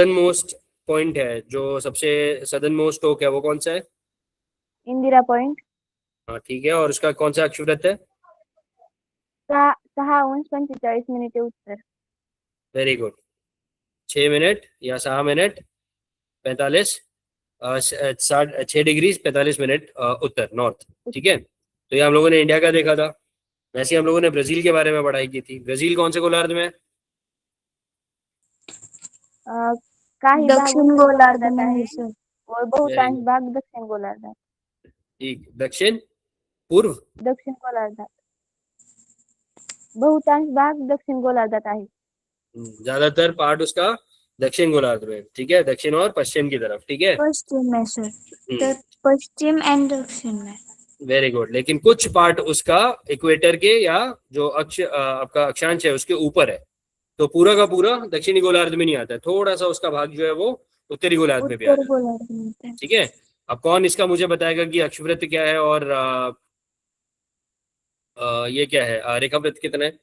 Southern most point है, जो सबसे सदर्न मोस्ट ओक है, वो कौन सा है? इंदिरा पॉइंट। हाँ ठीक है, और उसका कौन सा अक्षुवृत्त है? 6 अंश 45 मिनिटे उत्तर। Very good. 6 मिनट या 6 मिनट 45, 6 डिग्री 45 मिनट उत्तर, नॉर्थ। ठीक है, तो ये हम लोगों ने इंडिया का देखा था। वैसे ही हम लोगों ने ब्राजील के बारे में पढ़ाई की थी। ब्राजील कौन से गोलार्ध में है? अ, काही भाग दक्षिण उत्तर गोलार्ध गोलार्धात में आहे है सर। और वेरी बहुतांश गुड। भाग दक्षिण गोलार्धात। ठीक, दक्षिण पूर्व। दक्षिण गोलार्धात बहुतांश भाग दक्षिण गोलार्धात आहे। ज्यादातर पार्ट उसका दक्षिण गोलार्ध में, ठीक है, दक्षिण और पश्चिम की तरफ। ठीक है। पश्चिम में सर। तो पश्चिम एंड दक्षिण में। वेरी गुड, लेकिन कुछ पार्ट उसका इक्वेटर के या जो आपका अक्षांश है उसके ऊपर है, तो पूरा का पूरा दक्षिणी गोलार्ध में नहीं आता है, थोड़ा सा उसका भाग जो है वो उत्तरी गोलार्ध में भी आ उत्तर जाता है। गोलार्ध में होता है। ठीक है। अब कौन इसका मुझे बताएगा कि अक्षवृत्त क्या है और ये क्या है, रेखावृत्त कितना है?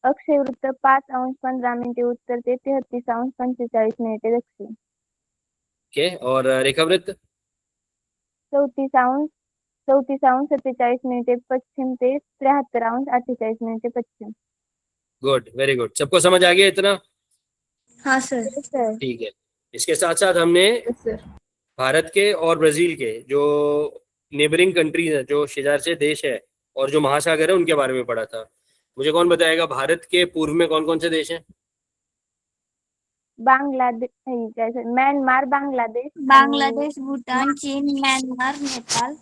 अक्षय वृत्त 5 अंश 15 मिनिटे उत्तर ते 33 अंश 45 मिनिटे दक्षिण। ओके, और रेखावृत्त? 34 अंश 47 मिनिटे पश्चिम ते 73 अंश 48 मिनिटे पश्चिम। Good, very good. सबको समझ आ गया इतना? हाँ सर। सर। ठीक है। इसके साथ साथ हमने सर भारत के और ब्राजील के जो नेबरिंग कंट्रीज है, जो शेजार से देश है और जो महासागर है, उनके बारे में पढ़ा था। मुझे कौन बताएगा भारत के पूर्व में कौन कौन से देश हैं? बांग्लादेश नहीं, जैसे म्यांमार बांग्लादेश आणि बांग्लादेश, भूटान, चीन, म्यांमार, नेपाल।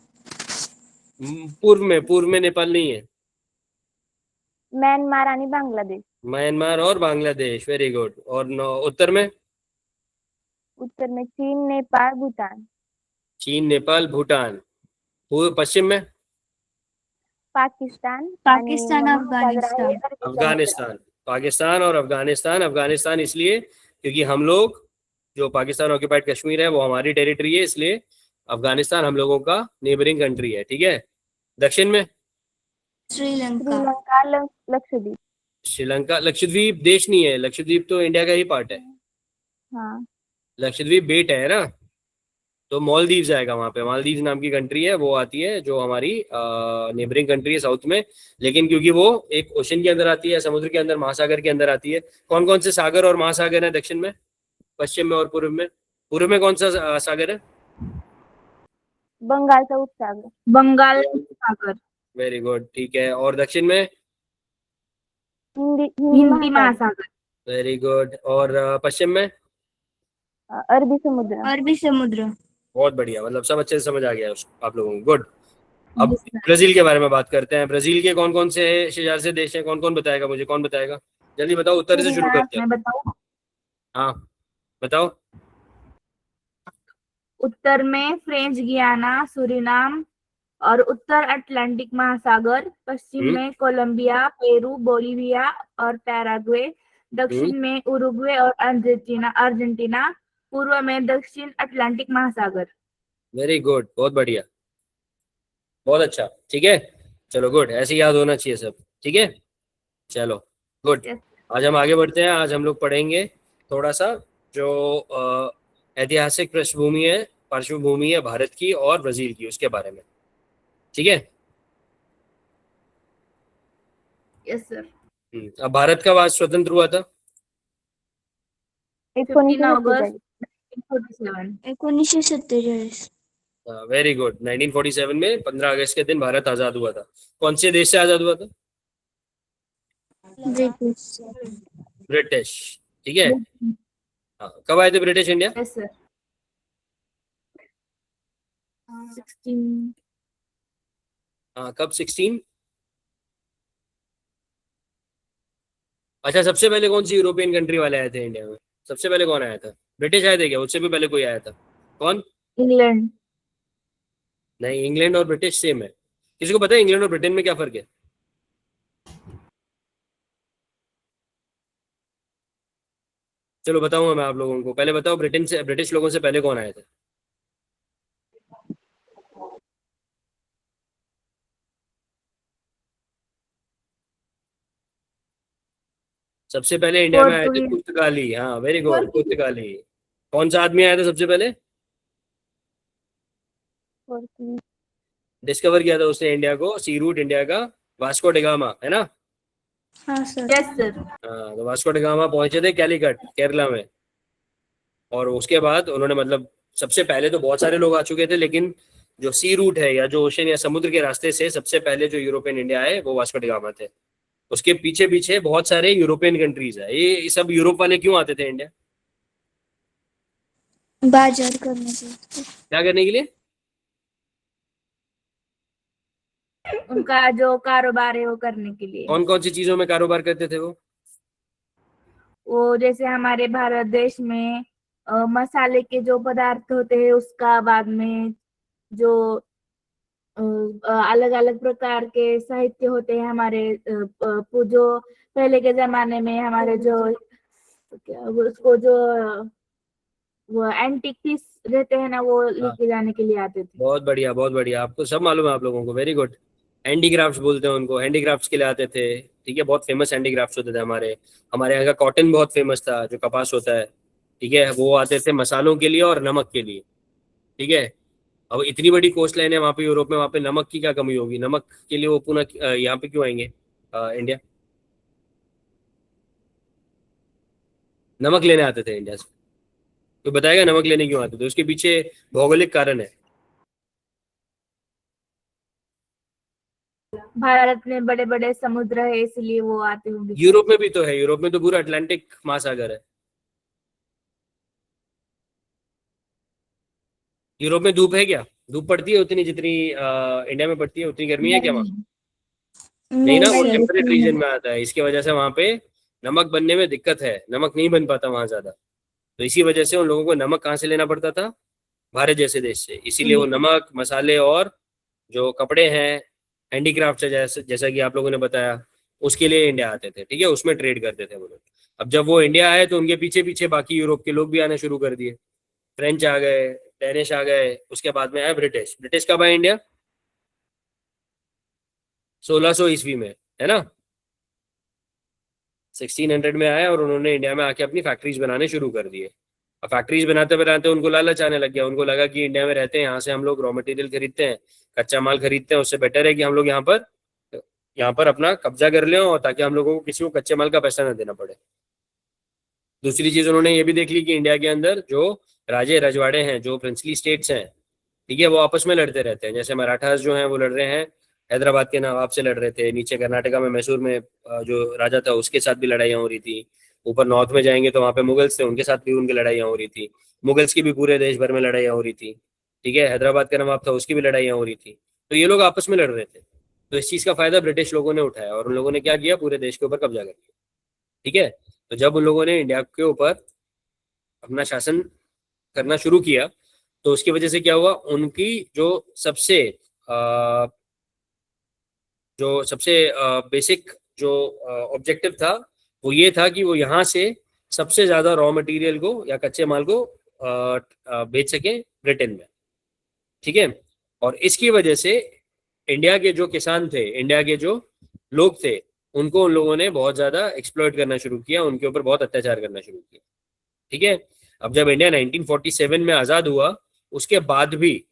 पूर्व में नेपाल नहीं है। म्यांमार आणि बांग्लादेश। म्यांमार और बांग्लादेश, वेरी गुड। और उत्तर में? उत्तर में चीन नेपाल भूटान। चीन नेपाल भूटान। पश्चिम में? पाकिस्तान आणि पाकिस्तान, महासागर आहे अफगानिस्तान। अरबी समुद्र। अफगानिस्तान। पाकिस्तान और अफगानिस्तान। अफगानिस्तान इसलिए क्योंकि हम लोग, जो पाकिस्तान ऑक्यूपाइड कश्मीर है वो हमारी टेरिटरी है, इसलिए अफगानिस्तान हम लोगों का नेबरिंग कंट्री है। ठीक है। दक्षिण में? श्रीलंका। श्रीलंका लक्षद्वीप। श्रीलंका। लक्षद्वीप देश नहीं है, लक्षद्वीप तो इंडिया का ही पार्ट है। हाँ। लक्षद्वीप बेट है ना, तो मालदीव्स आएगा वहां पे। मालदीव्स नाम की कंट्री है, वो आती है जो हमारी नेबरिंग कंट्री है साउथ में, लेकिन क्योंकि वो एक ओशन के अंदर आती है, समुद्र के अंदर, महासागर के अंदर आती है। कौन कौन से सागर और महासागर है दक्षिण में, पश्चिम में और पूर्व में? पूर्व में कौन सा सागर है? बंगालचा उपसागर। बंगाल सागर। वेरी गुड, ठीक है। और दक्षिण में? हिंदी हिंदी महासागर। महासागर। Very good. और पश्चिम में? अरबी समुद्र। अरबी समुद्र। बहुत बढ़िया, मतलब सब अच्छे से समझ आ गया आप लोगों को। गुड। अब Yes, sir. ब्राजील के बारे में बात करते हैं। ब्राजील के कौन कौन से शेजार से देश हैं? कौन कौन बताएगा मुझे, कौन बताएगा? जल्दी बताओ, उत्तर से शुरू करते हैं। मैं बताऊं। हाँ, बताओ। उत्तर में फ्रेंच गियाना, सूरीनाम और उत्तर अटलांटिक महासागर। पश्चिम हम्म। में कोलंबिया, पेरू, बोलिविया और पैराग्वे। हम्म। दक्षिण में उरुग्वे और अर्जेंटीना अर्जेंटीना। पूर्व में दक्षिण अटलांटिक महासागर। वेरी गुड, बहुत बढ़िया, बहुत अच्छा। ठीक है, चलो गुड, ऐसे याद होना चाहिए सब। ठीक है, चलो गुड। Yes. आज हम आगे बढ़ते हैं। आज हम लोग पढ़ेंगे थोड़ा सा जो ऐतिहासिक पृष्ठभूमि है, पार्श्वभूमि है भारत की और ब्राजील की, उसके बारे में। ठीक है। Yes, sir. अब भारत कब आज स्वतंत्र हुआ था? 15 अगस्त 1947। 1947। वेरी गुड, 1947 में 15 अगस्त के दिन भारत आजाद हुआ था। कौन से देश से आजाद हुआ था? ब्रिटिश। ब्रिटिश। ठीक है। हाँ, कब आए थे ब्रिटिश इंडिया? Yes, sir. 16। हाँ, कब? 16? अच्छा, सबसे पहले कौन सी यूरोपियन कंट्री वाले आए थे इंडिया में? सबसे पहले कौन आया था? ब्रिटिश आए थे क्या? उससे भी पहले कोई आया था? कौन? इंग्लैंड। नहीं, इंग्लैंड और ब्रिटिश सेम है। किसी को पता है इंग्लैंड और ब्रिटेन में क्या फर्क है? चलो बताऊंगा मैं आप लोगों को। पहले बताओ, ब्रिटेन से, ब्रिटिश लोगों से पहले कौन आया था? सबसे पहले इंडिया में आए थे पोर्तुगीज। पुर्तगाली। हाँ वेरी गुड, पुर्तगाली। कौन सा आदमी आया था सबसे पहले? पोर्तुगीज। डिस्कवर किया था उसने इंडिया को, सी रूट इंडिया का, वास्को डिगामा, है ना? हाँ सर। Yes sir. हाँ, तो वास्को डिगामा पहुंचे थे कैलीकट केरला में। और उसके बाद उन्होंने मतलब सबसे पहले तो बहुत सारे लोग आ चुके थे, लेकिन जो सी रूट है या जो ओशन या समुद्र के रास्ते से सबसे पहले जो यूरोपियन इंडिया आए वो वास्को डिगामा थे। उसके पीछे पीछे बहुत सारे यूरोपियन कंट्रीज है। ये सब यूरोप वाले क्यों आते थे इंडिया? बाजार करने के। क्या करने के लिए? उनका जो कारोबार है वो करने के लिए। कौन कौन सी चीजों में कारोबार करते थे वो जैसे हमारे भारत देश में मसाले के जो पदार्थ होते हैं उसका, बाद में जो अलग अलग प्रकार के साहित्य होते हैं हमारे, जो पहले के जमाने में हमारे जो क्या उसको जो वो एंटीक पीस रहते हैं ना, वो हाँ, लेके जाने के लिए आते थे। बहुत बढ़िया बहुत बढ़िया, आपको सब मालूम है आप लोगों को, वेरी गुड। हैंडीक्राफ्ट्स बोलते हैं उनको, हैंडीक्राफ्ट्स के लिए आते थे। ठीक है, बहुत फेमस हैंडीक्राफ्ट्स होते थे हमारे। हमारे यहाँ का कॉटन बहुत फेमस था, जो कपास होता है। ठीक है, वो आते थे मसालों के लिए और नमक के लिए। ठीक है। अब इतनी बड़ी कोस्ट लाइन है वहाँ पे यूरोप में, वहाँ पे नमक की क्या कमी होगी? नमक के लिए वो पुनः यहाँ पे क्यों आएंगे इंडिया? नमक लेने आते थे इंडिया से। तो बताएगा नमक लेने क्यों आते थे? उसके पीछे भौगोलिक कारण है। भारत में बड़े बड़े समुद्र है इसलिए वो आते होंगे शायद। यूरोप में भी तो है, यूरोप में तो पूरा अटलांटिक महासागर है। यूरोप में धूप है क्या? धूप पड़ती है उतनी जितनी इंडिया में पड़ती है? उतनी गर्मी है क्या वहाँ? नहीं। नहीं नहीं ना, वो सर, टेम्परेट इतनी रीजन नहीं। में आता है, इसकी वजह से वहाँ पे नमक बनने में दिक्कत है, नमक नहीं बन पाता वहाँ ज्यादा। तो इसी वजह से उन लोगों को नमक कहाँ से लेना पड़ता था? भारत जैसे देश से। इसीलिए वो इंडिया। नमक, मसाले और जो कपड़े हैं, हैंडीक्राफ्ट है, जैसे जैसा कि आप लोगों ने बताया, उसके लिए इंडिया आते थे। ठीक है, उसमें ट्रेड करते थे वो लोग। अब जब वो इंडिया आए तो उनके पीछे पीछे बाकी यूरोप के लोग भी आने शुरू कर दिए। फ्रेंच आ गए, डेनिश आ गए, उसके बाद में आया ब्रिटिश। ब्रिटिश कब आया इंडिया? 1600 ईस्वी में, है ना? 1600 में आया और उन्होंने इंडिया में आके अपनी फैक्ट्रीज बनाने शुरू कर दिए। अब फैक्ट्रीज बनाते बनाते उनको लालच आने लग गया। उनको लगा कि इंडिया में रहते हैं, यहाँ से हम लोग रॉ मटेरियल खरीदते हैं, कच्चा माल खरीदते हैं, उससे बेटर है कि हम लोग यहाँ पर अपना कब्जा कर लें, और ताकि हम लोगों को किसी को कच्चे माल का पैसा ना देना पड़े। दूसरी चीज उन्होंने ये भी देख ली कि इंडिया के अंदर जो राजे रजवाड़े हैं, जो प्रिंसली स्टेट्स हैं, ठीक है, वो आपस में लड़ते रहते हैं। जैसे मराठास जो हैं वो लड़ रहे हैं, हैदराबाद के नवाब से लड़ रहे थे। नीचे कर्नाटका में मैसूर में जो राजा था उसके साथ भी लड़ाइयाँ हो रही थी। ऊपर नॉर्थ में जाएंगे तो वहाँ पे मुगल्स थे, उनके साथ भी उनकी लड़ाइयाँ हो रही थी। मुगल्स की भी पूरे देश भर में लड़ाइयाँ हो रही थी। ठीक है, हैदराबाद का नवाब था, उसकी भी लड़ाइयाँ हो रही थी। तो ये लोग आपस में लड़ रहे थे। तो इस चीज़ का फायदा ब्रिटिश लोगों ने उठाया और उन लोगों ने क्या किया, पूरे देश के ऊपर कब्जा कर लिया। ठीक है। तो जब उन लोगों ने इंडिया के ऊपर अपना शासन करना शुरू किया, तो उसकी वजह से क्या हुआ, उनकी सबसे अ, जो सबसे बेसिक जो ऑब्जेक्टिव था, वो ये था कि वो यहाँ से सबसे ज्यादा रॉ मटेरियल को या कच्चे माल को बेच सके ब्रिटेन में। ठीक है। और इसकी वजह से इंडिया के जो किसान थे, इंडिया के जो लोग थे, उनको उन लोगों ने बहुत ज्यादा एक्सप्लॉइट करना शुरू किया, उनके ऊपर बहुत अत्याचार करना शुरू किया। ठीक है। अब जब इंडिया 1947 में आजाद हुआ, उसके बाद भी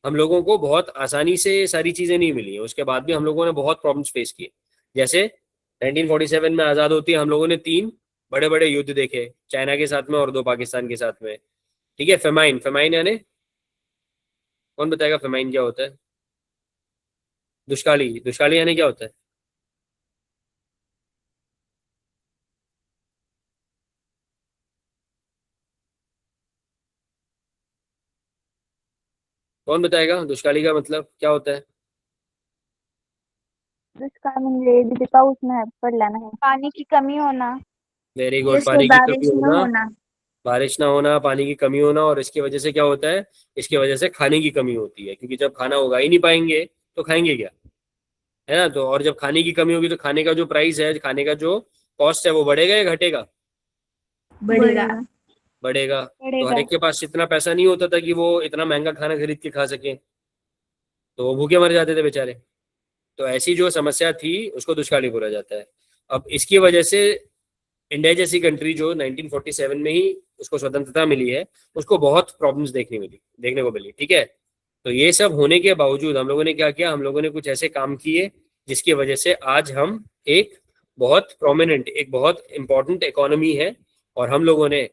हम लोगों को बहुत आसानी से सारी चीजें नहीं मिली। उसके बाद भी हम लोगों ने बहुत प्रॉब्लम्स फेस किए। जैसे 1947 में आजाद होती है, हम लोगों ने 3 बड़े बड़े युद्ध देखे, चाइना के साथ में और 2 पाकिस्तान के साथ में। ठीक है। फेमाइन, फेमाइन यानी, कौन बताएगा फेमाइन क्या होता है? दुष्काली, दुष्काली यानी क्या होता है? कौन बताएगा दुष्काली का मतलब क्या होता है? दुष्काळ म्हणजे जिथे पाऊस नाही पडला नाही, पाणी की कमी होना। वेरी गुड, जैसे पानी की कमी बारिश न होना। होना। बारिश ना होना, पानी की कमी होना, और इसकी वजह से क्या होता है? इसकी वजह से खाने की कमी होती है, क्योंकि जब खाना उगा ही नहीं पाएंगे तो खाएंगे क्या? है ना? तो और जब खाने की कमी होगी तो खाने का जो प्राइस है, खाने का जो कॉस्ट है, वो बढ़ेगा या घटेगा? बढ़ेगा। बढ़ेगा। तो हर पडेगा। एक के पास इतना पैसा नहीं होता था कि वो इतना महंगा खाना खरीद के खा सके, तो वो भूखे मर जाते थे बेचारे। तो ऐसी जो समस्या थी उसको दुष्काली बोला जाता है। अब इसकी वजह से इंडिया जैसी कंट्री जो 1947 में ही उसको स्वतंत्रता मिली है, उसको बहुत प्रॉब्लम्स देखने को मिली। ठीक है, तो ये सब होने के बावजूद हम लोगों ने क्या किया, हम लोगों ने कुछ ऐसे काम किए जिसकी वजह से आज हम एक बहुत प्रोमिनेंट, एक बहुत इंपॉर्टेंट इकोनॉमी है, और हम लोगों ने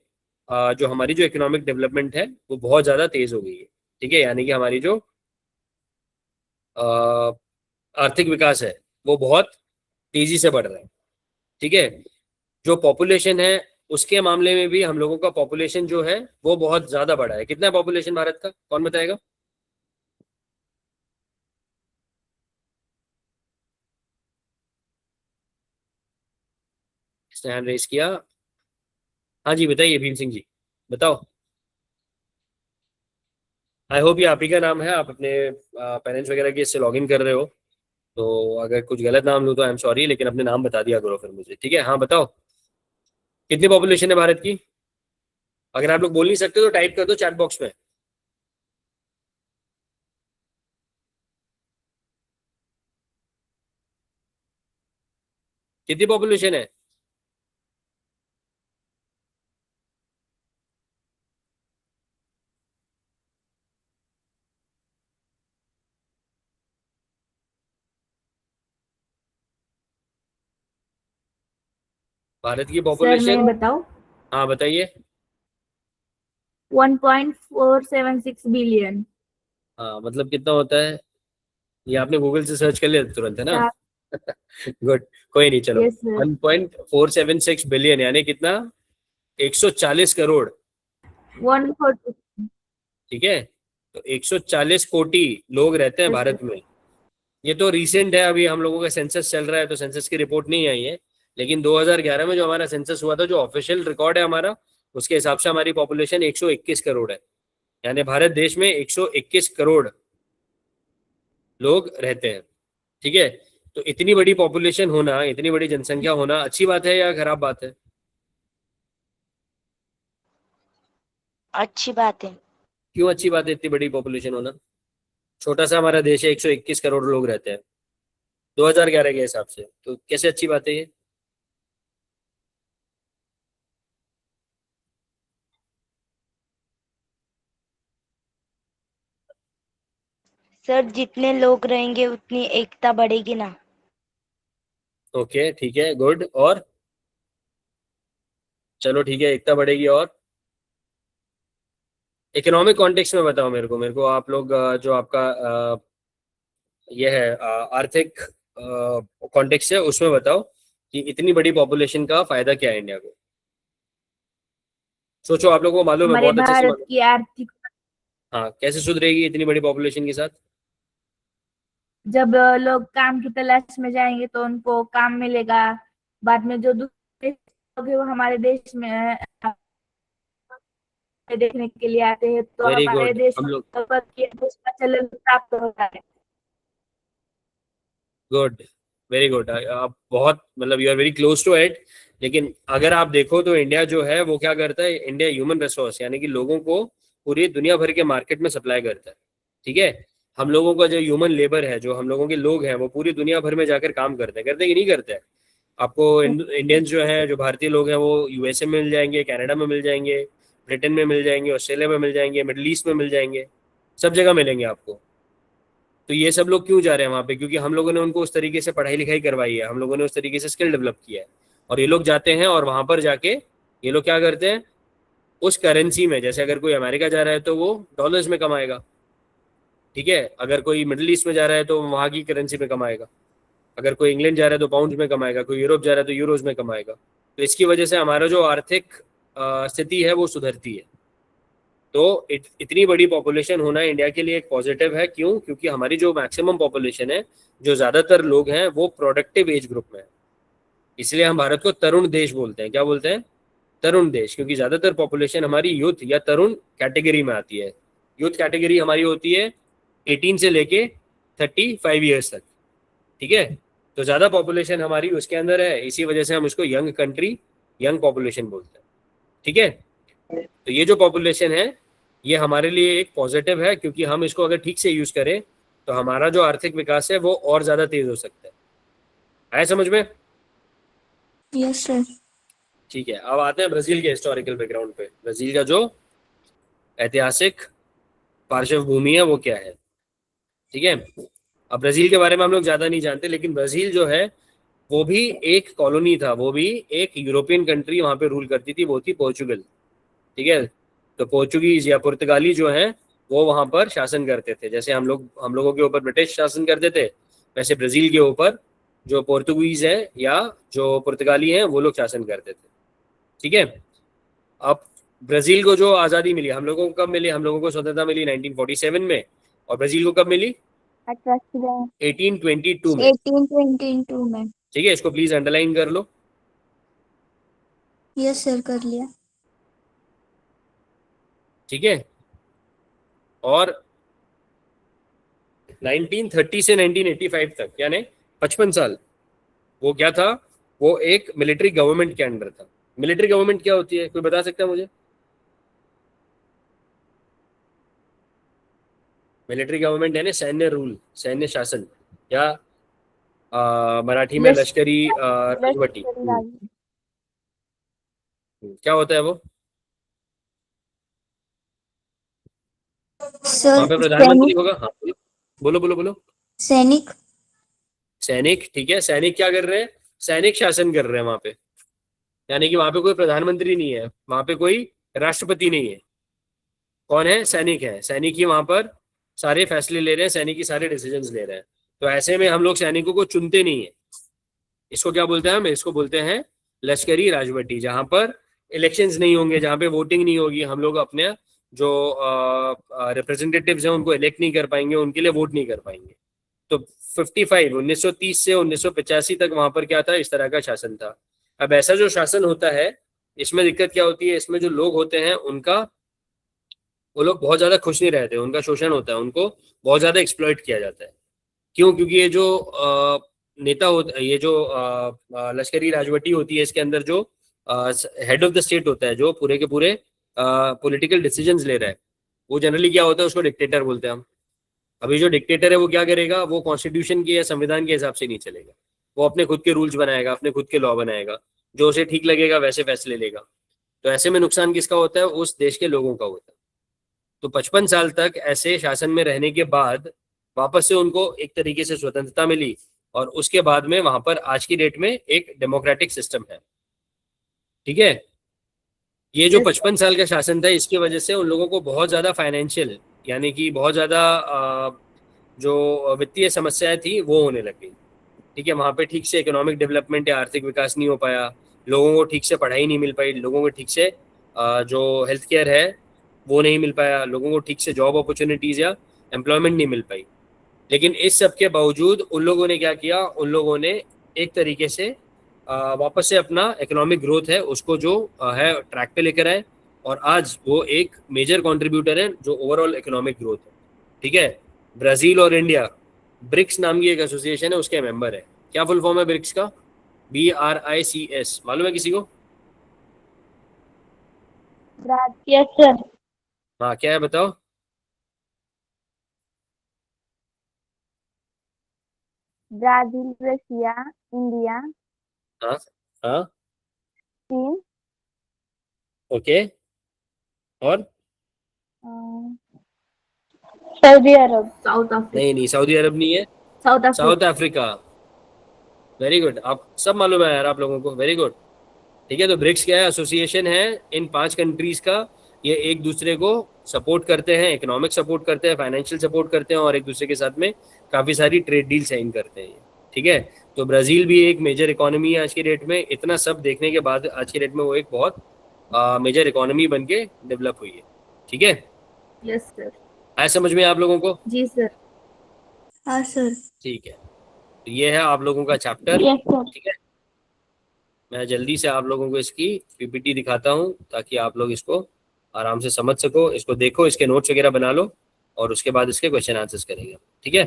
जो हमारी जो इकोनॉमिक डेवलपमेंट है वो बहुत ज़्यादा तेज़ हो गई है। ठीक है, यानी कि हमारी जो आर्थिक विकास है वो बहुत तेज़ी से बढ़ रहा है। ठीक है, जो पॉपुलेशन है उसके मामले में भी हम लोगों का पॉपुलेशन जो है वो बहुत ज़्यादा बढ़ा है। कितना है पॉपुलेशन भारत का, कौन बताएगा? इसने हैंड रेस किया। हाँ जी बताइए भीम सिंह जी, बताओ। आई होप ये आप ही का नाम है, आप अपने पेरेंट्स वगैरह के इससे लॉग इन कर रहे हो, तो अगर कुछ गलत नाम लूँ तो आई एम सॉरी, लेकिन अपने नाम बता दिया करो फिर मुझे। ठीक है, हाँ बताओ कितनी पॉपुलेशन है भारत की? अगर आप लोग बोल नहीं सकते तो टाइप कर दो चैट बॉक्स में। कितनी पॉपुलेशन है? भारत की सर मैं पॉपुलेशन? बताऊं? हाँ बताइए। 1.476 बिलियन। हाँ मतलब कितना होता है? ये आपने गूगल से सर्च कर लिया तुरंत, है ना? गुड, कोई नहीं, चलो। Yes sir. 1.476 बिलियन यानी कितना? 140 करोड़। 140। ठीक है, तो 140 कोटि लोग रहते हैं यस सर। भारत में। ये तो रिसेंट है, अभी हम लोगों का सेंसस चल रहा है तो सेंसस की रिपोर्ट नहीं आई है, लेकिन 2011 में जो हमारा सेंसस हुआ था, जो ऑफिशियल रिकॉर्ड है हमारा, उसके हिसाब से हमारी पॉपुलेशन 121 करोड़ है। यानी भारत देश में 121 करोड़ लोग रहते हैं। ठीक है, तो इतनी बड़ी पॉपुलेशन होना, इतनी बड़ी जनसंख्या होना अच्छी बात है या खराब बात है? अच्छी बात है। क्यों अच्छी बात है इतनी बड़ी पॉपुलेशन होना? छोटा सा हमारा देश है, 121 करोड़ लोग रहते हैं 2011 के हिसाब से, तो कैसे अच्छी बात है ये? सर जितने लोग रहेंगे उतनी एकता बढ़ेगी ना। ओके ठीक है, गुड। और चलो ठीक है, एकता बढ़ेगी। और इकोनॉमिक कॉन्टेक्स्ट में बताओ मेरे को आप लोग जो आपका ये है आर्थिक कॉन्टेक्स्ट है उसमें बताओ कि इतनी बड़ी पॉपुलेशन का फायदा क्या है इंडिया को। सोचो, आप लोगों को मालूम है, हमारे बहुत अच्छे से भारत मालूम। की आर्थिक, हाँ, कैसे सुधरेगी इतनी बड़ी पॉपुलेशन के साथ? जब लोग काम की तलाश में जाएंगे तो उनको काम मिलेगा। बाद में जो दूसरे लोग हैं वो हमारे देश में देखने के लिए आते हैं, तो वेरी हमारे गुड, देश हम लोग पर देश का चलन प्राप्त होता है। Good, very good. आप बहुत, मतलब you are very close to it. लेकिन अगर आप देखो तो इंडिया जो है वो क्या करता है, इंडिया ह्यूमन रिसोर्स यानी कि लोगों को पूरी दुनिया भर के मार्केट में सप्लाई करता है। ठीक है, हम लोगों का जो ह्यूमन लेबर है, जो हम लोगों के लोग हैं, वो पूरी दुनिया भर में जाकर काम करते हैं कि नहीं करते हैं? आपको इंडियंस जो हैं, जो भारतीय लोग हैं, वो यूएसए में मिल जाएंगे, कनाडा में मिल जाएंगे, ब्रिटेन में मिल जाएंगे, ऑस्ट्रेलिया में मिल जाएंगे, मिडल ईस्ट में मिल जाएंगे, सब जगह मिलेंगे आपको। तो ये सब लोग क्यों जा रहे हैं वहाँ पे? क्योंकि हम लोगों ने उनको उस तरीके से पढ़ाई लिखाई करवाई है, हम लोगों ने उस तरीके से स्किल डेवलप किया है। और ये लोग जाते हैं और वहाँ पर जाके ये लोग क्या करते हैं, उस करेंसी में, जैसे अगर कोई अमेरिका जा रहा है तो वो डॉलर्स में कमाएगा। ठीक है, अगर कोई मिडिल ईस्ट में जा रहा है तो वहाँ की करेंसी में कमाएगा। अगर कोई इंग्लैंड जा रहा है तो पाउंड में कमाएगा, कोई यूरोप जा रहा है तो यूरोज में कमाएगा। तो इसकी वजह से हमारा जो आर्थिक स्थिति है वो सुधरती है। तो इतनी बड़ी पॉपुलेशन होना इंडिया के लिए एक पॉजिटिव है। क्यों? क्योंकि हमारी जो मैक्सिमम पॉपुलेशन है, जो ज़्यादातर लोग हैं, वो प्रोडक्टिव एज ग्रुप में है। इसलिए हम भारत को तरुण देश बोलते हैं। क्या बोलते हैं? तरुण देश, क्योंकि ज़्यादातर पॉपुलेशन हमारी यूथ या तरुण कैटेगरी में आती है। यूथ कैटेगरी हमारी होती है 18 से लेके 35 ईयर्स तक। ठीक है, तो ज़्यादा पॉपुलेशन हमारी उसके अंदर है, इसी वजह से हम उसको यंग कंट्री, यंग पॉपुलेशन बोलते हैं। ठीक है, तो ये जो पॉपुलेशन है ये हमारे लिए एक पॉजिटिव है, क्योंकि हम इसको अगर ठीक से यूज करें तो हमारा जो आर्थिक विकास है वो और ज्यादा तेज हो सकता है। आया समझ में? Yes sir. ठीक है, अब आते हैं ब्राजील के हिस्टोरिकल बैकग्राउंड पे। ब्राजील का जो ऐतिहासिक पार्श्वभूमि है वो क्या है, ठीक है। अब ब्राजील के बारे में हम लोग ज्यादा नहीं जानते, लेकिन ब्राजील जो है वो भी एक कॉलोनी था, वो भी एक यूरोपियन कंट्री वहां पे रूल करती थी, वो थी पोर्चुगल, ठीक है। तो पोर्चुगीज या पुर्तगाली जो है वो वहां पर शासन करते थे। जैसे हम लोगों के ऊपर ब्रिटिश शासन करते थे, वैसे ब्राजील के ऊपर जो पोर्तुगीज है या जो पुर्तगाली हैं वो लोग शासन करते थे, ठीक है। अब ब्राजील को जो आज़ादी मिली, हम लोगों को कब मिली? हम लोगों को स्वतंत्रता मिली 1947 में, और ब्राजील को कब मिली? 1822 में, 1822 में। ठीक है। इसको प्लीज अंडरलाइन कर लो। यस सर, कर लिया। ठीक है, और 1930 से 1985 तक, यानी 55 साल, वो क्या था? वो एक मिलिट्री गवर्नमेंट के अंडर था। मिलिट्री गवर्नमेंट क्या होती है, कोई बता सकता है मुझे? मिलिट्री गवर्नमेंट यानी सैन्य रूल, सैन्य शासन, या मराठी में लश- लश्करी राजवटी। लश्करी राज। क्या होता है वो? वहां सर पे प्रधानमंत्री सैनिक। होगा। हाँ, बोलो बोलो बोलो। सैनिक। सैनिक, ठीक है। सैनिक क्या कर रहे हैं? सैनिक शासन कर रहे हैं वहां पे, यानी कि वहां पे कोई प्रधानमंत्री नहीं है, वहां पे कोई राष्ट्रपति नहीं है। कौन है? सैनिक है। सैनिक ही वहां पर सारे फैसले ले रहे हैं, सैनिक ही सारे डिसीजंस ले रहे हैं। तो ऐसे में हम लोग सैनिकों को चुनते नहीं है। इसको क्या बोलते हैं हम? इसको बोलते हैं लश्करी राजवटी, जहां पर इलेक्शंस नहीं होंगे, जहां पे वोटिंग नहीं होगी, हम लोग अपने जो रिप्रेजेंटेटिव्स हैं उनको इलेक्ट नहीं कर पाएंगे, उनके लिए वोट नहीं कर पाएंगे। तो 55 1930 से 1985 तक वहां पर क्या था? इस तरह का शासन था। अब ऐसा जो शासन होता है, इसमें दिक्कत क्या होती है? इसमें जो लोग होते हैं उनका, वो लोग बहुत ज्यादा खुश नहीं रहते, उनका शोषण होता है, उनको बहुत ज्यादा एक्सप्लॉइट किया जाता है। क्यों? क्योंकि ये जो नेता होता है, ये जो लश्करी राजवटी होती है, इसके अंदर जो हेड ऑफ द स्टेट होता है, जो पूरे के पूरे पॉलिटिकल डिसीजंस ले रहा है, वो जनरली क्या होता है? उसको डिक्टेटर बोलते हैं हम। अभी जो डिक्टेटर है वो क्या करेगा? वो कॉन्स्टिट्यूशन के या संविधान के हिसाब से नहीं चलेगा, वो अपने खुद के रूल्स बनाएगा, अपने खुद के लॉ बनाएगा, जो उसे ठीक लगेगा वैसे फैसले लेगा। तो ऐसे में नुकसान किसका होता है? उस देश के लोगों का होता है। तो 55 साल तक ऐसे शासन में रहने के बाद वापस से उनको एक तरीके से स्वतंत्रता मिली, और उसके बाद में वहां पर आज की डेट में एक डेमोक्रेटिक सिस्टम है, ठीक है। ये जो Yes, 55 साल का शासन था, इसकी वजह से उन लोगों को बहुत ज्यादा फाइनेंशियल, यानी कि बहुत ज्यादा जो वित्तीय समस्याएं थी वो होने लग गई, ठीक है। वहां पे ठीक से इकोनॉमिक डेवलपमेंट या आर्थिक विकास नहीं हो पाया, लोगों को ठीक से पढ़ाई नहीं मिल पाई, लोगों को ठीक से जो हेल्थ केयर है वो नहीं मिल पाया, लोगों को ठीक से जॉब अपॉर्चुनिटीज या एम्प्लॉयमेंट नहीं मिल पाई। लेकिन इस सब के बावजूद उन लोगों ने क्या किया? उन लोगों ने एक तरीके से वापस से अपना इकोनॉमिक ग्रोथ है उसको जो है ट्रैक पे लेकर आए, और आज वो एक मेजर कंट्रीब्यूटर है जो ओवरऑल इकोनॉमिक ग्रोथ है, ठीक है। ब्राजील और इंडिया ब्रिक्स नाम की एक एसोसिएशन है, उसके मेंबर है। क्या फुल फॉर्म है ब्रिक्स का? BRICS, मालूम है किसी को? Yes sir. हाँ, क्या है बताओ। ब्राजील, रशिया, इंडिया, हाँ हाँ, चीन, ओके, और? सऊदी अरब। South Africa. नहीं नहीं, सऊदी अरब नहीं है। South Africa. South Africa. Very good, आप सब मालूम है यार आप लोगों को, वेरी गुड। ठीक है, तो ब्रिक्स क्या है? एसोसिएशन है इन 5 कंट्रीज का। ये एक दूसरे को सपोर्ट करते हैं, इकोनॉमिक सपोर्ट करते हैं, फाइनेंशियल सपोर्ट करते हैं, और एक दूसरे के साथ में काफी सारी ट्रेड डील साइन करते हैं, ठीक है। तो ब्राजील भी एक मेजर इकोनॉमी है आज की डेट में। इतना सब देखने के बाद आज की डेट में वो एक बहुत मेजर इकोनॉमी बन के डेवलप हुई है, ठीक है। Yes, sir. आया समझ में आप लोगों को? जी sir. हाँ सर। ठीक है, तो ये है आप लोगों का चैप्टर, यस सर। ठीक है। मैं जल्दी से आप लोगों को इसकी PPT दिखाता हूँ ताकि आप लोग इसको आराम से समझ सको, इसको देखो, इसके नोट्स वगैरह बना लो, और उसके बाद इसके क्वेश्चन आंसर्स करेंगे, ठीक है।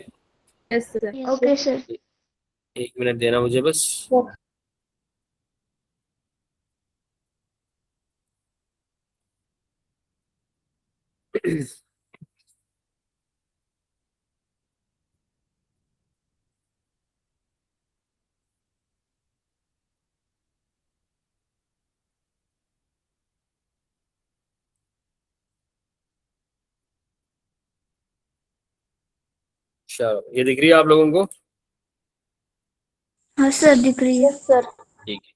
Yes, sir. Okay sir. 1 minute देना मुझे बस। चलो, ये दिख रही है आप लोगों को? हाँ सर, दिख रही है सर। ठीक है,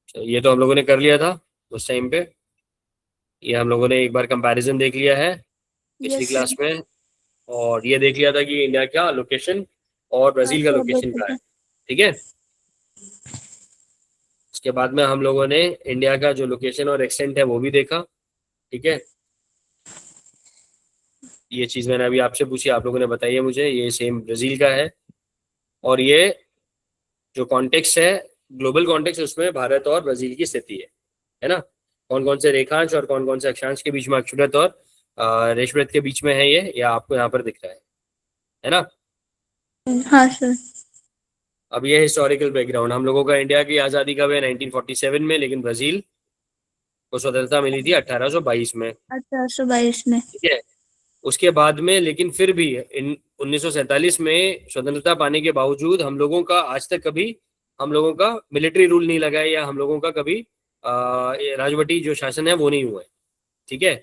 चलो, ये तो हम लोगों ने कर लिया था उस टाइम पे। ये हम लोगों ने एक बार कंपैरिजन देख लिया है पिछली यस सर। क्लास में, और ये देख लिया था कि इंडिया का लोकेशन और हाँ ब्राजील का सर, लोकेशन देख कहाँ है। लिया। ठीक है, उसके बाद में हम लोगों ने इंडिया का जो लोकेशन और एक्सटेंट है वो भी देखा। ठीक है, ये चीज मैंने अभी आपसे पूछी, आप लोगों ने बताई है मुझे, ये सेम ब्राजील का है। और ये जो कॉन्टेक्स्ट है, ग्लोबल कॉन्टेक्स्ट, उसमें भारत और ब्राजील की स्थिति है ना? कौन कौन से रेखांश और कौन कौन से अक्षांश के बीच में अक्षुण्रत और रेशवृत्त के बीच में है, ये आपको यहाँ पर दिख रहा है ना? हाँ सर। अब ये हिस्टोरिकल बैकग्राउंड, हम लोगों का इंडिया की आज़ादी कब है? 1947 में, लेकिन ब्राजील को स्वतंत्रता मिली थी 1822 में। 1822 में। ठीक है, उसके बाद में लेकिन फिर भी 1947 में स्वतंत्रता पाने के बावजूद हम लोगों का आज तक कभी हम लोगों का मिलिट्री रूल नहीं लगा है, या हम लोगों का कभी ये राजवटी जो शासन है वो नहीं हुआ है। ठीक है,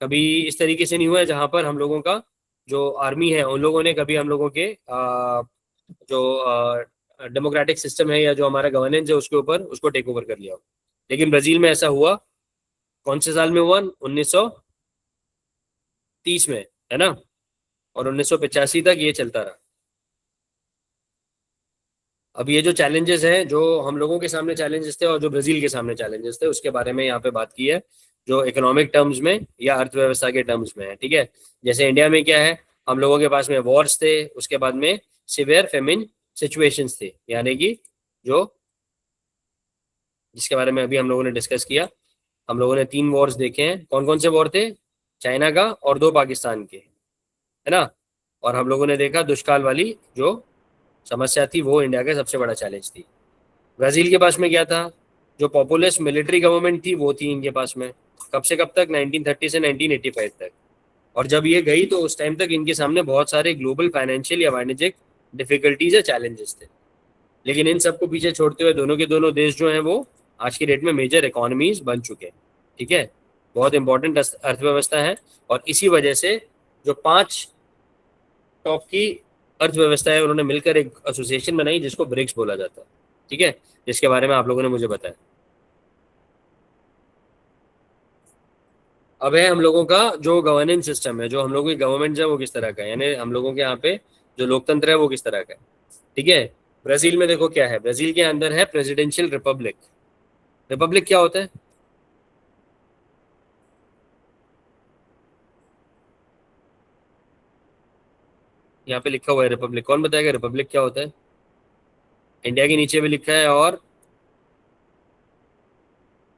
कभी इस तरीके से नहीं हुआ है जहां पर हम लोगों का जो आर्मी है उन लोगों ने कभी हम लोगों के जो डेमोक्रेटिक सिस्टम है या जो हमारा गवर्नेंस है उसके ऊपर उसको टेक ओवर कर लिया हो। लेकिन ब्राजील में ऐसा हुआ, कौन से साल में हुआ? 1930 में, है ना? और 1985 तक ये चलता रहा। अब ये जो चैलेंजेस हैं, जो हम लोगों के सामने चैलेंजेस थे और जो ब्राजील के सामने चैलेंजेस थे, उसके बारे में यहाँ पे बात की है, जो इकोनॉमिक टर्म्स में या अर्थव्यवस्था के टर्म्स में है। ठीक है, जैसे इंडिया में क्या है, हम लोगों के पास में वॉर्स थे, उसके बाद में सिवियर फेमिन सिचुएशंस थे, यानी कि जो जिसके बारे में अभी हम लोगों ने डिस्कस किया। हम लोगों ने 3 वॉर्स देखे हैं। कौन कौन से वॉर थे? चाइना का और 2 पाकिस्तान के, है ना? और हम लोगों ने देखा दुष्काल वाली जो समस्या थी, वो इंडिया का सबसे बड़ा चैलेंज थी। ब्राजील के पास में क्या था? जो पॉपुलस मिलिट्री गवर्नमेंट थी वो थी इनके पास में। कब से कब तक? 1930 से 1985 तक। और जब ये गई तो उस टाइम तक इनके सामने बहुत सारे ग्लोबल फाइनेंशियल या वाणिज्यिक डिफिकल्टीज या चैलेंजेस थे। लेकिन इन सबको पीछे छोड़ते हुए दोनों के दोनों देश जो हैं वो आज की डेट में मेजर इकोनॉमीज बन चुके हैं। ठीक है, बहुत इंपॉर्टेंट अर्थव्यवस्था है। और इसी वजह से जो 5 टॉप की अर्थव्यवस्था है उन्होंने मिलकर एक एसोसिएशन बनाई जिसको ब्रिक्स बोला जाता है। ठीक है, जिसके बारे में आप लोगों ने मुझे बताया। अब है हम लोगों का जो गवर्नेंस सिस्टम है, जो हम लोगों की गवर्नमेंट है वो किस तरह का है, यानी हम लोगों के यहाँ पे जो लोकतंत्र है वो किस तरह का है। ठीक है, ब्राजील में देखो क्या है, ब्राजील के अंदर है प्रेसिडेंशियल रिपब्लिक। रिपब्लिक क्या होता है? यहाँ पे लिखा हुआ है रिपब्लिक, कौन बताएगा रिपब्लिक क्या होता है? इंडिया के नीचे भी लिखा है और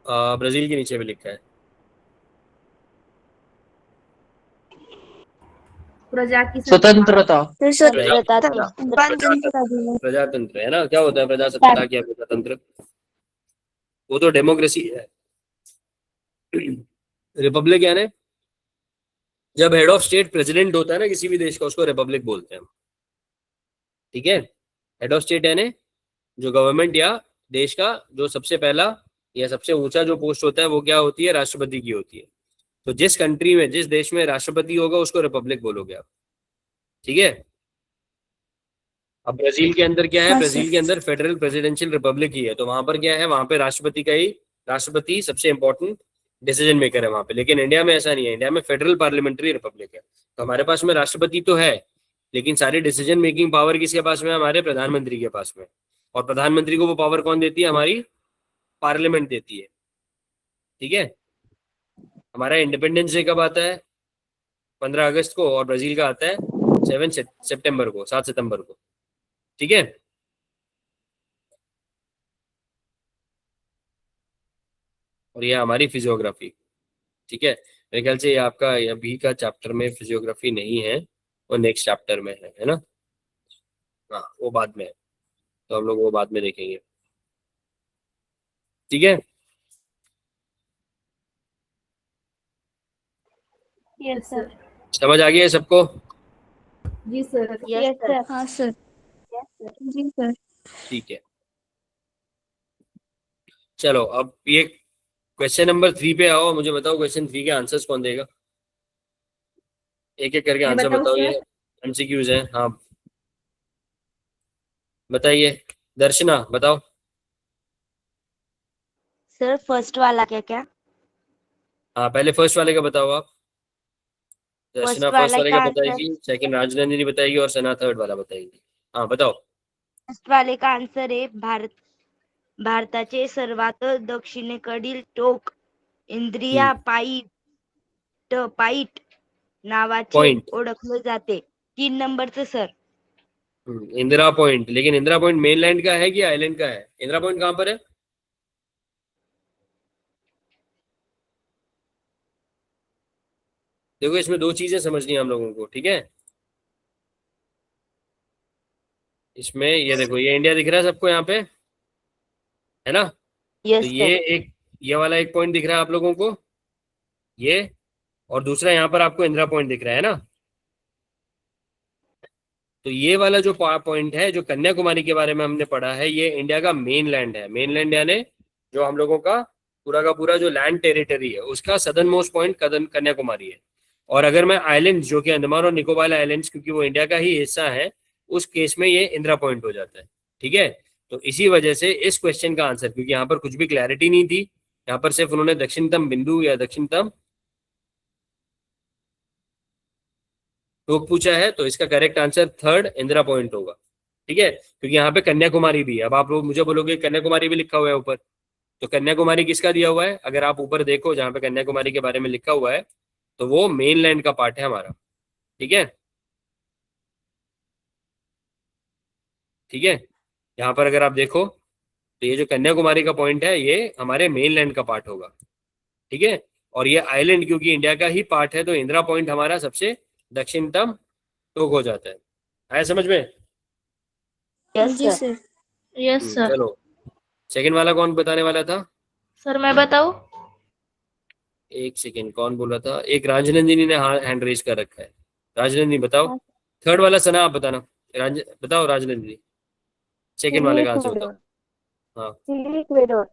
ब्राजील के नीचे भी लिखा है। प्रजा की स्वतंत्रता। फिर सर, प्रजातंत्र। प्रजातंत्र है ना? क्या होता है प्रजासत्ताक या प्रजातंत्र? वो तो डेमोक्रेसी है। रिपब्लिक यानी जब हेड ऑफ स्टेट प्रेसिडेंट होता है ना किसी भी देश का, उसको रिपब्लिक बोलते हैं। ठीक है, हेड ऑफ स्टेट यानी जो गवर्नमेंट या देश का जो सबसे पहला या सबसे ऊंचा जो पोस्ट होता है वो क्या होती है? राष्ट्रपति की होती है। तो जिस कंट्री में, जिस देश में राष्ट्रपति होगा उसको रिपब्लिक बोलोगे आप। ठीक है, अब ब्राजील के अंदर क्या है? हाँ ब्राजील सर। के अंदर फेडरल प्रेसिडेंशियल रिपब्लिक ही है, तो वहां पर क्या है? वहां पे राष्ट्रपति का ही, राष्ट्रपति सबसे इंपॉर्टेंट डिसीजन मेकर है वहां पे। लेकिन इंडिया में ऐसा नहीं है, इंडिया में फेडरल पार्लियामेंट्री रिपब्लिक है। तो हमारे पास में राष्ट्रपति तो है, लेकिन सारी डिसीजन मेकिंग पावर किसके पास में है? हमारे प्रधानमंत्री के पास में। और प्रधानमंत्री को वो पावर कौन देती है? हमारी पार्लियामेंट देती है। ठीक है, हमारा इंडिपेंडेंस डे कब आता है? 15 अगस्त को, और ब्राजील का आता है 7 सितंबर को, 7 सितंबर को। ठीक है, और ये हमारी फिजियोग्राफी। ठीक है, मेरे ख्याल से ये आपका अभी का चैप्टर में फिजियोग्राफी नहीं है, वो नेक्स्ट चैप्टर में है ना? हाँ, वो बाद में है, तो हम लोग वो बाद में देखेंगे। ठीक है, यस सर। समझ आ गया है सबको? जी सर। Yes sir. हाँ सर। जी सर। ठीक है, चलो अब ये क्वेश्चन नंबर 3 पे आओ। मुझे बताओ क्वेश्चन 3 के आंसर्स कौन देगा? एक एक करके मैं आंसर बताऊं बताओ, सर? ये एमसीक्यूज हैं। हाँ बताइए, दर्शना बताओ। सर फर्स्ट वाला क्या क्या? हाँ पहले फर्स्ट वाले का बताओ आप। दर्शना फर्स्ट फर्स्ट वाले वाले का का आंसर, बताएगी, सेकंड राजनंदिनी बताएगी और सना थर्ड वाला बताएगी। हाँ बताओ। फर्स्ट वाले का आंसर आहे भारताचे सर्वात दक्षिणेकडील टोक इंद्रिया पाईट नावाचे पॉइंट। ओळखले जाते. 3 नंबरचं सर. इंदिरा पॉइंट, लेकिन इंदिरा पॉइंट मेनलैंड का है कि आइलैंड का है? इंदिरा पॉइंट कहाँ पर है? देखो इसमें दो चीजें समझनी है हम लोगों को, ठीक है। इसमें ये देखो, ये इंडिया दिख रहा है सबको यहाँ पे, है ना? तो यस ये सर. एक, ये वाला एक पॉइंट दिख रहा है आप लोगों को, ये। और दूसरा यहाँ पर आपको इंदिरा पॉइंट दिख रहा है ना। तो ये वाला जो पॉइंट है, जो कन्याकुमारी के बारे में हमने पढ़ा है, ये इंडिया का मेन लैंड है। मेन लैंड यानी जो हम लोगों का पूरा जो लैंड टेरिटरी है, उसका सदर्न मोस्ट पॉइंट कन्याकुमारी है। और अगर मैं आइलैंड जो कि अंडमान और निकोबार आइलैंड्स, क्योंकि वो इंडिया का ही हिस्सा है, उस केस में ये इंदिरा पॉइंट हो जाता है, ठीक है। तो इसी वजह से इस क्वेश्चन का आंसर, क्योंकि यहाँ पर कुछ भी क्लैरिटी नहीं थी, यहाँ पर सिर्फ उन्होंने दक्षिणतम बिंदु या दक्षिणतम टोक पूछा है, तो इसका correct answer third Indira point होगा, ठीक है। क्योंकि यहाँ पे कन्याकुमारी भी है। अब आप लोग मुझे बोलोगे कन्याकुमारी भी लिखा हुआ है ऊपर, तो कन्याकुमारी किसका दिया हुआ है? अगर आप ऊपर देखो जहाँ पे कन्याकुमारी के बारे में लिखा हुआ है, तो वो मेनलैंड का पार्ट है हमारा, ठीक है। ठीक है, यहाँ पर अगर आप देखो, तो ये जो कन्याकुमारी का पॉइंट है, ये हमारे मेनलैंड का पार्ट होगा, ठीक है। और ये आइलैंड क्योंकि इंडिया का ही पार्ट है, तो इंदिरा पॉइंट हमारा सबसे दक्षिणतम टोक हो जाता है। आया समझ में? यस जी सर. सर. Yes sir. चलो, सेकंड वाला कौन बताने वाला था? सर मैं बताऊं? एक सेकेंड, कौन बोला था? एक राजनंदिनी ने हैंड रेज कर रखा है। राजनंदिनी बताओ। हाँ, थर्ड वाला सना आप बताना। बताओ राजनंदिनी, सेकंड चिली वाले का आंसर बताओ। इक्वेडोर। हाँ, चिली इक्वेडोर.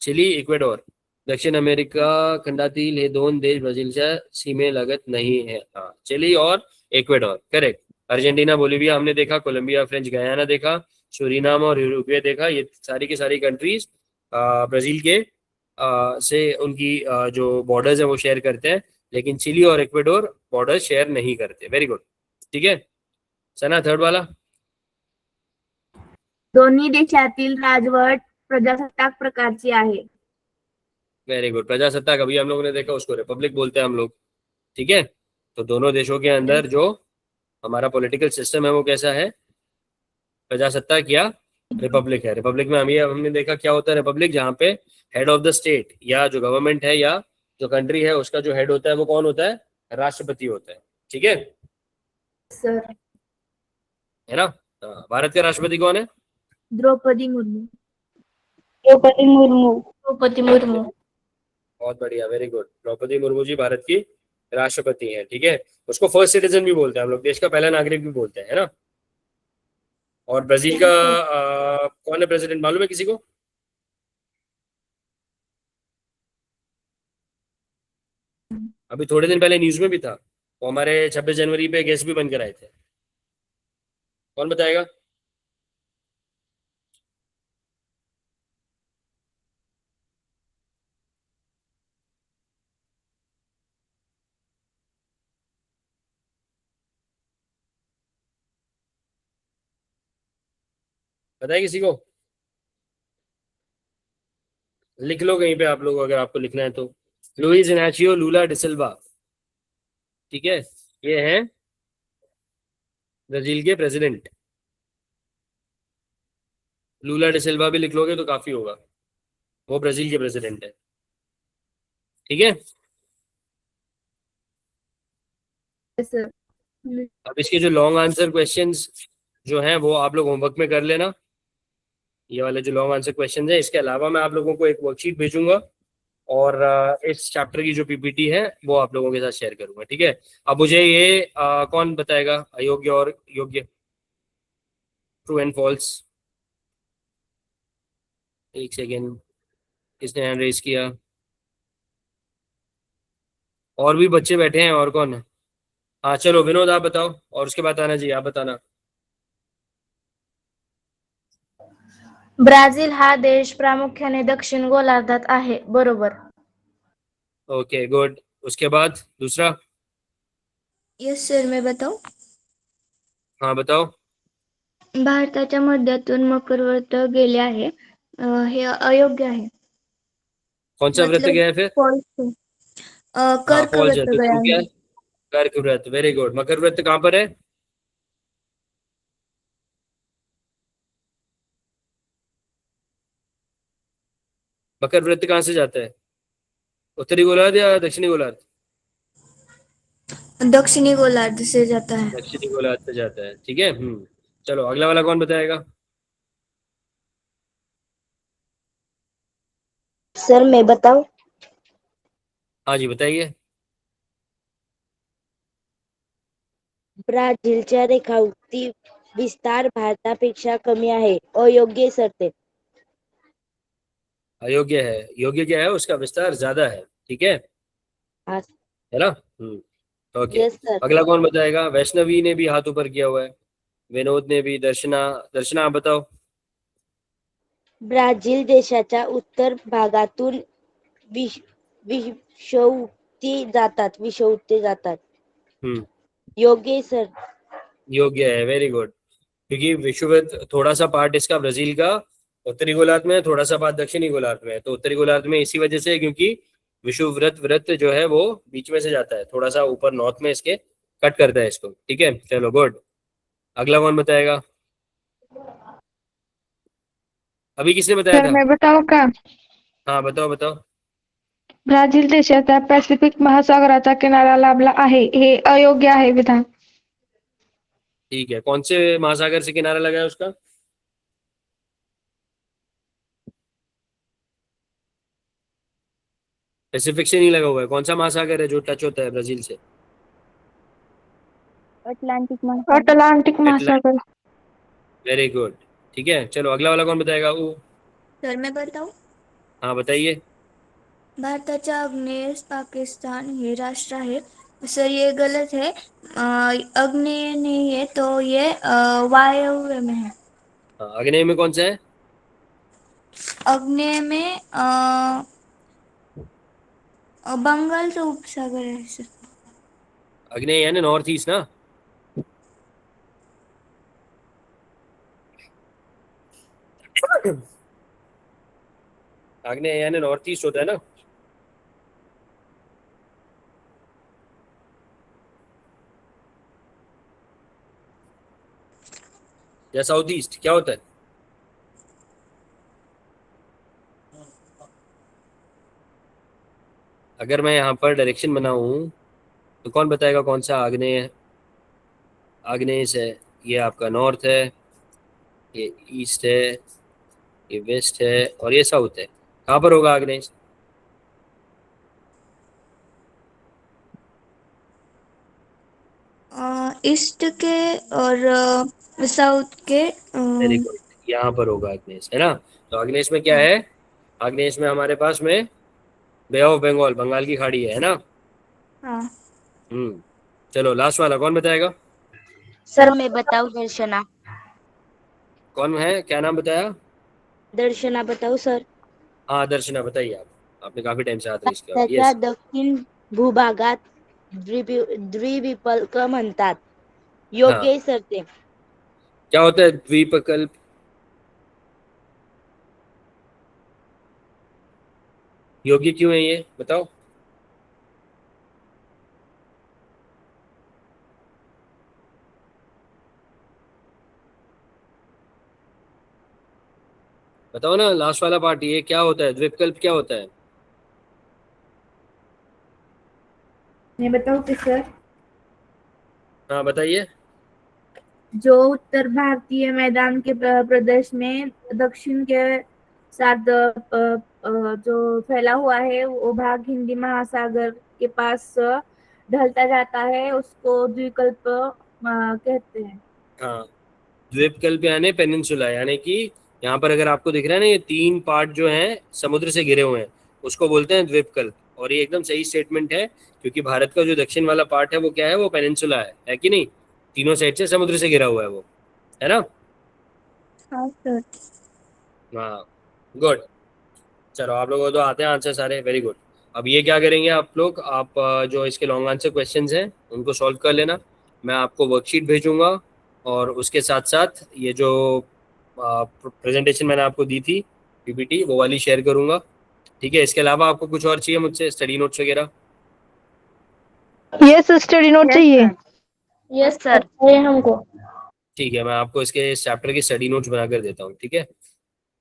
चिली इक्वेडोर, दक्षिण अमेरिका खंडातील हे दोन देश ब्राझीलच्या सीमेलगत नहीं है। हाँ, चिली और इक्वेडोर करेक्ट। अर्जेंटीना बोलिविया हमने देखा, कोलंबिया फ्रेंच गयाना देखा, सूरीनाम और यूरुग्वे देखा। ये सारी की सारी कंट्रीज ब्राजील के से उनकी जो बॉर्डर्स है वो शेयर करते हैं, लेकिन चिली और इक्वेडोर बॉर्डर शेयर नहीं करते। वेरी गुड, ठीक है। सना थर्ड वाला। दोन्ही देशातील राजवट प्रजासत्ताक प्रकारची आहे. वेरी गुड, प्रजासत्ताक अभी हम लोगों ने देखा, उसको रिपब्लिक बोलते हैं हम लोग, ठीक है। तो दोनों देशों के अंदर जो हमारा पॉलिटिकल सिस्टम है वो कैसा है? प्रजासत्ताक या रिपब्लिक है। रिपब्लिक में हमने देखा क्या होता है रिपब्लिक, जहाँ पे हेड ऑफ द स्टेट या जो गवर्नमेंट है या जो कंट्री है, उसका जो हेड होता है वो कौन होता है? राष्ट्रपति होता है, ठीक है। सर. है ना? भारत का राष्ट्रपति कौन है? द्रौपदी मुर्मू. द्रौपदी मुर्मू. द्रौपदी मुर्मू. बहुत बढ़िया, वेरी गुड। द्रौपदी मुर्मू जी भारत की राष्ट्रपति हैं, ठीक है। उसको फर्स्ट सिटीजन भी बोलते हैं हम लोग, देश का पहला नागरिक भी बोलते हैं, है ना। और ब्राजील का कौन है प्रेसिडेंट, मालूम है किसी को? अभी थोड़े दिन पहले न्यूज में भी था, वो हमारे 26 जनवरी पे गेस्ट भी बनकर आए थे। कौन बताएगा? बताए किसी को? लिख लो कहीं पे आप लोग, अगर आपको लिखना है तो। लुइस इनाचियो लूला डिसिल्वा, ठीक है, ये हैं ब्राजील के प्रेसिडेंट। लूला डिसिल्वा भी लिख लोगे तो काफी होगा, वो ब्राजील के प्रेसिडेंट है, ठीक है। सर. अब इसके जो लॉन्ग आंसर क्वेश्चंस जो हैं वो आप लोग होमवर्क में कर लेना। ये वाले जो लॉन्ग आंसर क्वेश्चन है, इसके अलावा मैं आप लोगों को एक वर्कशीट भेजूंगा, और इस चैप्टर की जो पीपीटी है वो आप लोगों के साथ शेयर करूंगा, ठीक है। अब मुझे ये कौन बताएगा अयोग्य और योग्य, ट्रू एंड फॉल्स? एक सेकेंड, किसने हैंड रेज किया? और भी बच्चे बैठे हैं, और कौन है? हाँ चलो विनोद आप बताओ, और उसके बाद आना जी, आप बताना। ब्राझील हा देश प्रामुख्याने दक्षिण गोलार्धात आहे, बरोबर. Okay good. उसके बाद दूसरा। यस सर, मैं बताऊं? हाँ बताओ। भारताच्या मध्यातून मकरव्रत गेले आहे, हे अयोग्य आहे. कौन सा व्रत मतलब गया है फिर? फॉल्स है. हाँ कर्क फॉल्स है, व्रत तो गया ट्रू क्या है. है? कर्क व्रत, वेरी गुड। मकर व्रत कहाँ पर है? मकर व्रत कहाँ से जाता है? उत्तरी गोलार्ध या दक्षिणी गोलार्ध? दक्षिणी गोलार्ध से जाता है. दक्षिणी गोलार्ध से जाता है, ठीक है। चलो अगला वाला कौन बताएगा? सर मैं बताऊं? हाँ जी बताइए। ब्राझीलच्या रेखावृत्ती विस्तार भारतापेक्षा कमी आहे. अयोग्य सर ते. अयोग्य है, योग्य क्या है? उसका विस्तार ज्यादा है, ठीक हाँ, है ना। ओके। Yes sir. अगला कौन बताएगा? वैष्णवी ने भी हाथ ऊपर किया हुआ है, विनोद ने भी, दर्शना। दर्शना आप बताओ। ब्राझील देशाच्या उत्तर भागातून विष विषुववृत्ती जातात. हम्म योग्य सर. योग्य है, वेरी गुड। क्योंकि विषुवत थोड़ा सा पार्ट इसका ब्राजील का उत्तरी गोलार्ध में है, थोड़ा सा पार्ट दक्षिणी गोलार्ध में है। तो उत्तरी गोलार्ध में इसी वजह से है, क्योंकि विषुववृत्त व्रत जो है वो बीच में से जाता है, थोड़ा सा ऊपर नॉर्थ में इसके कट करता है इसको, ठीक है। चलो गुड। अगला कौन बताएगा? अभी किसने बताया सर था? मैं बताऊं का? हाँ बताओ बताओ। ब्राझील देशाचा पॅसिफिक महासागराचा किनारा लाभला आहे, हे अयोग्य आहे विधान. ठीक है, कौन से महासागर से किनारा लगा है उसका? पैसिफिक से नहीं लगा हुआ है, कौन सा महासागर है जो टच होता है ब्राजील से? अटलांटिक महासागर. अटलांटिक महासागर. Very good. ठीक है, चलो अगला वाला कौन बताएगा वो? सर मैं बताऊं? हाँ बताइए। भारताच्या आग्नेयेस पाकिस्तान हे राष्ट्र आहे. सर ये गलत है. आग्नेय नहीं है, तो ये वायव्य में है. हाँ आग्नेय में कौन सा है? आग्नेय में बंगालचा उपसागर आहे सर. आग्नेय यानी नॉर्थ ईस्ट ना। आग्नेय यानी नॉर्थ ईस्ट होता है ना। या साउथ ईस्ट क्या होता है? अगर मैं यहाँ पर डायरेक्शन बनाऊं तो कौन बताएगा कौन सा आग्नेय है? आग्नेय से ये आपका नॉर्थ है, ये ईस्ट है, ये वेस्ट है, और ये साउथ है। कहाँ पर होगा आग्नेय? ईस्ट के और साउथ के. वेरी गुड, यहाँ पर होगा आग्नेय, है ना। तो आग्नेय में क्या है? आग्नेय में हमारे पास में बे ऑफ बंगाल, बंगाल की खाड़ी है ना। हाँ. चलो लास्ट वाला कौन बताएगा? सर मैं बताऊं? दर्शना. कौन है, क्या नाम बताया? दर्शना बताऊं सर? हाँ दर्शना बताइए आप, आपने काफी टाइम से हाथ रेस किया। भारताच्या यस। दक्षिण भूभागात द्विविकल्प म्हणतात. हाँ योग्य सर ते. क्या होता है द्वीपकल्प? योग्य क्यों है ये बताओ। बताओ ना, लास्ट वाला पार्ट, ये क्या होता है द्वीपकल्प, क्या होता है? मैं बताऊं कि सर, हाँ बताइए। जो उत्तर भारतीय मैदान के प्रदेश में दक्षिण के साथ जो फैला हुआ है, वो भाग हिंदी महासागर के पास ढलता जाता है, उसको द्वीपकल्प कहते हैं. हाँ द्वीपकल्प यानी पेनिनसुला, यानी कि यहाँ पर अगर आपको दिख रहा है ना, ये तीन पार्ट जो हैं समुद्र से घिरे हुए हैं, उसको बोलते हैं द्वीपकल्प। और ये एकदम सही स्टेटमेंट है, क्योंकि भारत का जो दक्षिण वाला पार्ट है वो क्या है, वो पेनिनसुला है कि नहीं? तीनों साइड से समुद्र से घिरा हुआ है वो, है ना? हाँ सर। हाँ, गुड। चलो आप लोगों को तो आते हैं आंसर सारे, वेरी गुड। अब ये क्या करेंगे आप लोग, आप जो इसके लॉन्ग आंसर क्वेश्चंस हैं उनको सॉल्व कर लेना। मैं आपको वर्कशीट भेजूंगा और उसके साथ साथ ये जो प्रेजेंटेशन मैंने आपको दी थी, पीपीटी, वो वाली शेयर करूंगा। ठीक है, इसके अलावा आपको कुछ और चाहिए मुझसे, स्टडी नोट्स वगैरह? यस स्टडी नोट चाहिए। यस सर, चाहिए हमको। ठीक है, मैं आपको इसके इस चैप्टर की स्टडी नोट्स बनाकर देता हूँ, ठीक है?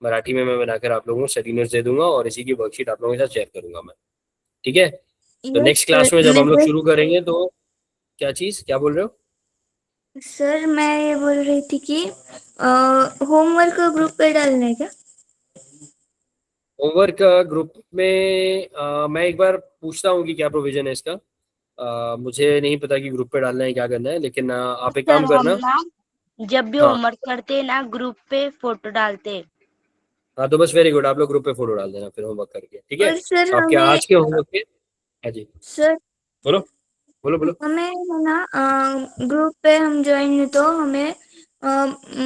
मराठी में मैं बनाकर आप लोगों को स्टडी नोट्स दे दूंगा और इसी की वर्कशीट आप लोगों के साथ शेयर करूंगा मैं, ठीक है? तो यस नेक्स्ट क्लास में सर, जब हम लोग शुरू करेंगे तो क्या चीज़, क्या बोल रहे हो? सर मैं ये बोल रही थी कि होमवर्क ग्रुप पे डालना है क्या? होमवर्क ग्रुप में मैं एक बार पूछता हूँ कि क्या प्रोविजन है इसका। मुझे नहीं पता कि ग्रुप पे डालना है क्या करना है, लेकिन आप एक सर काम हम करना। ना जब भी हाँ होमवर्क करते हैं ना ग्रुप पे फोटो डालते हैं। हाँ, तो बस वेरी गुड, आप लोग ग्रुप पे फोटो डाल देना फिर होमवर्क करके, ठीक है? और सर आपके हमें आज के होमवर्क के, हाँ जी, सर बोलो बोलो बोलो। हमें है ना ग्रुप पे हम ज्वाइन है तो हमें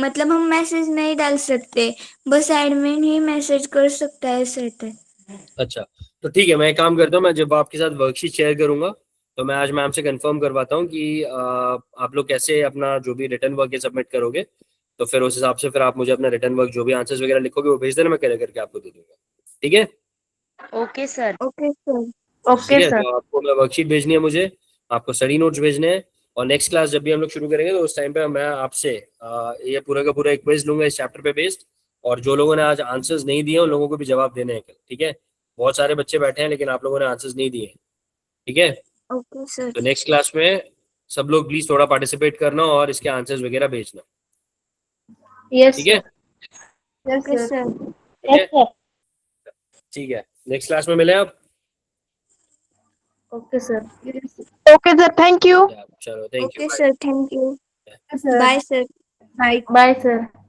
मतलब हम मैसेज नहीं डाल सकते, बस एडमिन ही मैसेज कर सकता है, ऐसे है। अच्छा, तो ठीक है, मैं एक काम करता हूँ, मैं जब आपके साथ वर्कशीट शेयर करूंगा तो मैं आज मैम से कंफर्म करवाता हूँ कि आप लोग कैसे अपना जो भी रिटर्न वर्क है सबमिट करोगे। तो फिर उस हिसाब से फिर आप मुझे अपना रिटर्न वर्क जो भी आंसर्स वगैरह लिखोगे वो भेज देना, मैं कलर करके आपको दे दूंगा, ठीक है? Okay sir. Okay sir. ठीक ओके है, सर। तो आपको मैं वर्कशीट भेजनी है मुझे, आपको स्टडी नोट्स भेजने हैं। और नेक्स्ट क्लास जब भी हम लोग शुरू करेंगे तो उस टाइम पे मैं आपसे ये पूरा का पूरा एक क्विज लूंगा इस चैप्टर पे बेस्ड। और जो लोगों ने आज आंसर्स नहीं दिए उन लोगों को भी जवाब देने हैं कल, ठीक है? बहुत सारे बच्चे बैठे हैं लेकिन आप लोगों ने आंसर्स नहीं दिए हैं, ठीक है? Okay sir. तो नेक्स्ट क्लास में सब लोग प्लीज थोड़ा पार्टिसिपेट करना और इसके आंसर्स वगैरह भेजना, यस ठीक है? सर। Okay sir. ठीक है, ठीक है, नेक्स्ट क्लास में मिले आप। Okay sir. Okay sir, thank you. चलो, thank you, okay bye. Sir, thank you. Sir bye sir. Bye sir.